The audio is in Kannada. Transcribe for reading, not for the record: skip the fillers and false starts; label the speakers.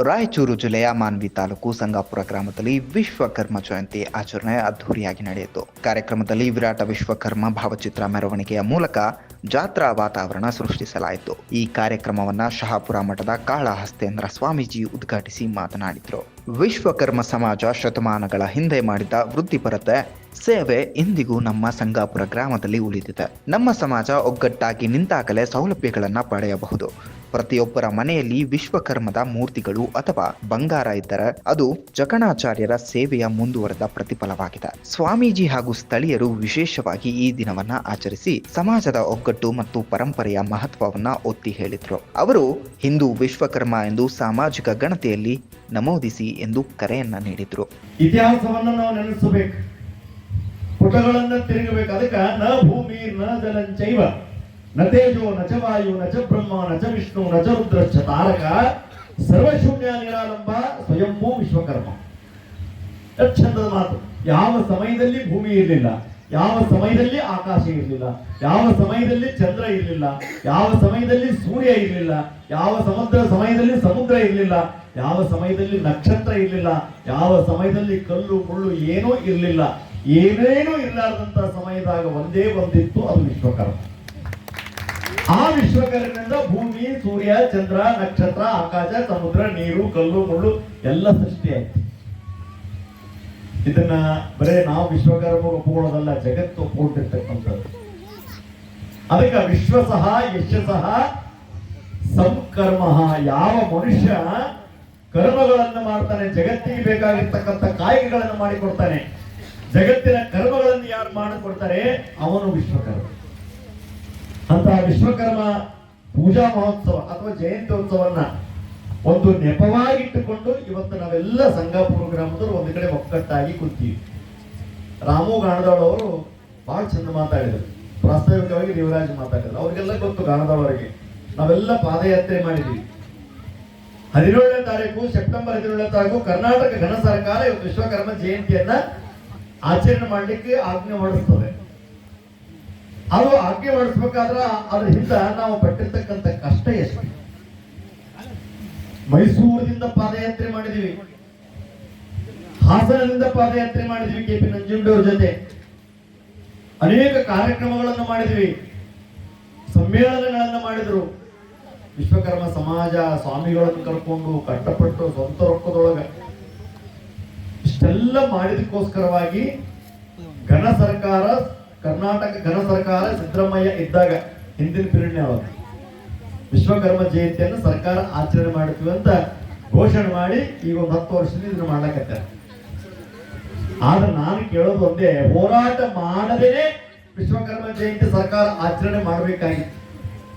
Speaker 1: ರಾಯಚೂರು ಜಿಲ್ಲೆಯ ಮಾನ್ವಿ ತಾಲೂಕು ಸಂಗಾಪುರ ಗ್ರಾಮದಲ್ಲಿ ವಿಶ್ವಕರ್ಮ ಜಯಂತಿ ಆಚರಣೆ ಅದ್ದೂರಿಯಾಗಿ ನಡೆಯಿತು. ಕಾರ್ಯಕ್ರಮದಲ್ಲಿ ವಿರಾಟ ವಿಶ್ವಕರ್ಮ ಭಾವಚಿತ್ರ ಮೆರವಣಿಗೆಯ ಮೂಲಕ ಜಾತ್ರಾ ವಾತಾವರಣ ಸೃಷ್ಟಿಸಲಾಯಿತು. ಈ ಕಾರ್ಯಕ್ರಮವನ್ನ ಶಹಾಪುರ ಮಠದ ಕಾಳಹಸ್ತೇಂದ್ರ ಸ್ವಾಮೀಜಿ ಉದ್ಘಾಟಿಸಿ ಮಾತನಾಡಿದರು. ವಿಶ್ವಕರ್ಮ ಸಮಾಜ ಶತಮಾನಗಳ ಹಿಂದೆ ಮಾಡಿದ ವೃತ್ತಿಪರತೆ ಸೇವೆ ಇಂದಿಗೂ ನಮ್ಮ ಸಂಗಾಪುರ ಗ್ರಾಮದಲ್ಲಿ ಉಳಿದಿದೆ. ನಮ್ಮ ಸಮಾಜ ಒಗ್ಗಟ್ಟಾಗಿ ನಿಂತಾಗಲೇ ಸೌಲಭ್ಯಗಳನ್ನು ಪಡೆಯಬಹುದು. ಪ್ರತಿಯೊಬ್ಬರ ಮನೆಯಲ್ಲಿ ವಿಶ್ವಕರ್ಮದ ಮೂರ್ತಿಗಳು ಅಥವಾ ಬಂಗಾರ ಇದ್ದರೆ ಅದು ಜಕಣಾಚಾರ್ಯರ ಸೇವೆಯ ಮುಂದುವರೆದ ಪ್ರತಿಫಲವಾಗಿದೆ. ಸ್ವಾಮೀಜಿ ಹಾಗೂ ಸ್ಥಳೀಯರು ವಿಶೇಷವಾಗಿ ಈ ದಿನವನ್ನ ಆಚರಿಸಿ ಸಮಾಜದ ಒಗ್ಗಟ್ಟು ಮತ್ತು ಪರಂಪರೆಯ ಮಹತ್ವವನ್ನ ಒತ್ತಿ ಹೇಳಿದ್ರು. ಅವರು ಹಿಂದೂ ವಿಶ್ವಕರ್ಮ ಎಂದು ಸಾಮಾಜಿಕ ಗಣತಿಯಲ್ಲಿ ನಮೂದಿಸಿ ಎಂದು ಕರೆಯನ್ನ ನೀಡಿದ್ರು.
Speaker 2: ಇತಿಹಾಸವನ್ನು ನಾವು ನೆನೆಸಬೇಕು, ಪುಟಗಳನ್ನ ತಿರುಗಬೇಕು. ಅದಕ್ಕೆ ನ ಭೂಮಿ ನ ಜಲಂಚೈವ ನ ತೇಜೋ ನ ಚ ವಾಯು ನ ಚ ಬ್ರಹ್ಮ ನ ಚ ವಿಷ್ಣು ನ ಚ ರುದ್ರ ಚ ತಾರಕ ಸರ್ವಶೂನ್ಯ ನಿರಾಲಂಬ ಸ್ವಯಂಭೂ ವಿಶ್ವಕರ್ಮ. ಚಂದದ ಮಾತು. ಯಾವ ಸಮಯದಲ್ಲಿ ಭೂಮಿ ಇರಲಿಲ್ಲ, ಯಾವ ಸಮಯದಲ್ಲಿ ಆಕಾಶ ಇರಲಿಲ್ಲ, ಯಾವ ಸಮಯದಲ್ಲಿ ಚಂದ್ರ ಇರಲಿಲ್ಲ, ಯಾವ ಸಮಯದಲ್ಲಿ ಸೂರ್ಯ ಇರಲಿಲ್ಲ, ಯಾವ ಸಮಯದಲ್ಲಿ ಸಮುದ್ರ ಇರಲಿಲ್ಲ, ಯಾವ ಸಮಯದಲ್ಲಿ ನಕ್ಷತ್ರ ಇರಲಿಲ್ಲ, ಯಾವ ಸಮಯದಲ್ಲಿ ಕಲ್ಲು ಮುಳ್ಳು ಏನೂ ಇರಲಿಲ್ಲ, ಏನೇನೂ ಇರಲಾರ್ದಂತ ಸಮಯದಾಗ ಒಂದೇ ಒಂದಿತ್ತು, ಅದು ವಿಶ್ವಕರ್ಮ. ಆ ವಿಶ್ವಕರ್ಮದಿಂದ ಭೂಮಿ, ಸೂರ್ಯ, ಚಂದ್ರ, ನಕ್ಷತ್ರ, ಆಕಾಶ, ಸಮುದ್ರ, ನೀರು, ಕಲ್ಲು ಮುಳ್ಳು ಎಲ್ಲ ಸೃಷ್ಟಿಯಾಯ್ತು. ಇದನ್ನ ಬರೇ ನಾವು ವಿಶ್ವಕರ್ಮ ಒಪ್ಪುಕೊಳ್ಳೋದಲ್ಲ, ಜಗತ್ತು ಒಪ್ಪಿಕೊಂಡಿರ್ತಕ್ಕಂಥದ್ದು. ಅದಕ್ಕೆ ವಿಶ್ವಸಹ ಯಶಸಃ ಸಂಕರ್ಮ. ಯಾವ ಮನುಷ್ಯ ಕರ್ಮಗಳನ್ನು ಮಾಡ್ತಾನೆ, ಜಗತ್ತಿಗೆ ಬೇಕಾಗಿರ್ತಕ್ಕಂಥ ಕಾಯಿಗಳನ್ನು ಮಾಡಿಕೊಡ್ತಾನೆ, ಜಗತ್ತಿನ ಕರ್ಮಗಳನ್ನು ಯಾರು ಮಾಡಿಕೊಡ್ತಾರೆ ಅವನು ವಿಶ್ವಕರ್ಮ. ಅಂತ ವಿಶ್ವಕರ್ಮ ಪೂಜಾ ಮಹೋತ್ಸವ ಅಥವಾ ಜಯಂತ್ಯೋತ್ಸವನ್ನ ಒಂದು ನೆಪವಾಗಿಟ್ಟುಕೊಂಡು ಇವತ್ತು ನಾವೆಲ್ಲ ಸಂಗಾಪುರ ಗ್ರಾಮದವರು ಒಂದು ಕಡೆ ಒಕ್ಕಟ್ಟಾಗಿ ಕೂತೀವಿ. ರಾಮು ಗಾಣದಾಳ್ ಅವರು ಬಹಳ ಚಂದ ಮಾತಾಡಿದರು, ಪ್ರಾಸ್ತಾವಿಕವಾಗಿ ದೇವರಾಜ್ ಮಾತಾಡಿದ್ರು. ಅವ್ರಿಗೆಲ್ಲ ಗೊತ್ತು ಗಾಣದಾಳವರಿಗೆ. ನಾವೆಲ್ಲ ಪಾದಯಾತ್ರೆ ಮಾಡಿದ್ವಿ. 17ನೇ ತಾರೀಕು ಸೆಪ್ಟೆಂಬರ್ 17ನೇ ತಾರೀಕು ಕರ್ನಾಟಕ ಘನ ಸರ್ಕಾರ ಇವತ್ತು ವಿಶ್ವಕರ್ಮ ಜಯಂತಿಯನ್ನ ಆಚರಣೆ ಮಾಡಲಿಕ್ಕೆ ಆಜ್ಞೆ ಮಾಡಿಸ್ತದೆ. ಅದು ಆಜ್ಞೆ ಮಾಡಿಸ್ಬೇಕಾದ್ರೆ ಅದ್ರ ಹಿಂದ ನಾವು ಪಟ್ಟಿರ್ತಕ್ಕಂಥ ಕಷ್ಟ ಎಷ್ಟು. ಮೈಸೂರಿನಿಂದ ಪಾದಯಾತ್ರೆ ಮಾಡಿದ್ವಿ, ಹಾಸನದಿಂದ ಪಾದಯಾತ್ರೆ ಮಾಡಿದ್ವಿ, KP ನಂಜುಂಡವ್ರ ಜೊತೆ ಅನೇಕ ಕಾರ್ಯಕ್ರಮಗಳನ್ನು ಮಾಡಿದ್ವಿ, ಸಮ್ಮೇಳನಗಳನ್ನು ಮಾಡಿದ್ರು. ವಿಶ್ವಕರ್ಮ ಸಮಾಜ ಸ್ವಾಮಿಗಳನ್ನು ಕರ್ಕೊಂಡು ಕಷ್ಟಪಟ್ಟು ಸ್ವಂತ ರೊಕ್ಕದೊಳಗ ಇಷ್ಟೆಲ್ಲ ಮಾಡಿದಕ್ಕೋಸ್ಕರವಾಗಿ ಘನ ಸರ್ಕಾರ, ಕರ್ನಾಟಕ ಘನ ಸರ್ಕಾರ ಸಿದ್ದರಾಮಯ್ಯ ಇದ್ದಾಗ ಹಿಂದಿನ ಪೀರಿಯಡ್ ಅವರು ವಿಶ್ವಕರ್ಮ ಜಯಂತಿಯನ್ನು ಸರ್ಕಾರ ಆಚರಣೆ ಮಾಡ್ತೀವಿ ಅಂತ ಘೋಷಣೆ ಮಾಡಿ ಈಗ ಒಂದು 10 ವರ್ಷದಿಂದ ಇದನ್ನು ಮಾಡ್ಲಕತ್ತಾರೆ. ಆದ್ರೆ ನಾನು ಕೇಳೋದು ಒಂದೇ, ಹೋರಾಟ ಮಾಡದೇನೆ ವಿಶ್ವಕರ್ಮ ಜಯಂತಿ ಸರ್ಕಾರ ಆಚರಣೆ ಮಾಡಬೇಕಾಗಿತ್ತು.